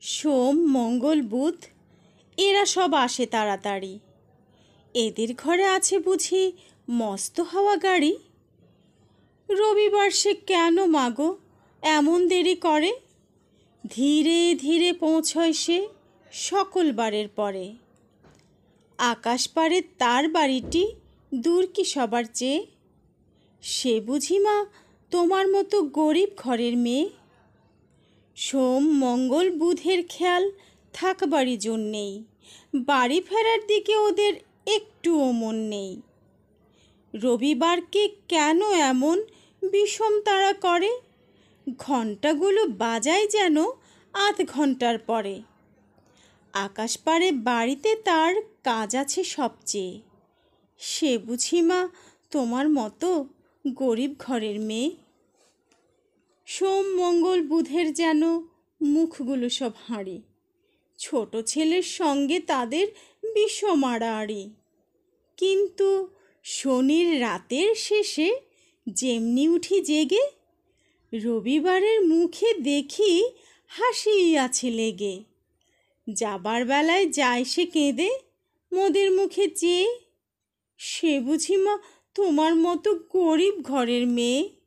সোম, মঙ্গল, বুধ এরা সব আসে তাড়াতাড়ি। এদের ঘরে আছে বুঝি মস্ত হাওয়া গাড়ি। রবিবার সে কেন মাগো এমন দেরি করে? ধীরে ধীরে পৌঁছয় সে সকল বারের পরে। আকাশ পারে তার বাড়িটি দূর কি সবার চেয়ে? সে বুঝি মা তোমার মতো গরিব ঘরের মেয়ে। সোম, মঙ্গল, বুধের খেয়াল থাকবারই জন্য নেই, বাড়ি ফেরার দিকে ওদের একটুও মন নেই। রবিবারকে কেন এমন বিষম তারা করে? ঘণ্টাগুলো বাজায় যেন আধ ঘণ্টার পরে। আকাশ পারে বাড়িতে তার কাজ আছে সবচেয়ে। সে বুঝি মা তোমার মতো গরিব ঘরের মেয়ে। সোম, মঙ্গল, বুধের যেন মুখগুলো সব হাঁড়ি। ছোট ছেলের সঙ্গে তাদের বিষম আড়াআড়ি। কিন্তু শনির রাতের শেষে যেমনি উঠি জেগে, রবিবারের মুখে দেখি হাসি আছে লেগে। যাবার বেলায় যায় সে কেঁদে মোদের মুখে চেয়ে। সে বুঝি মা তোমার মতো গরিব ঘরের মেয়ে।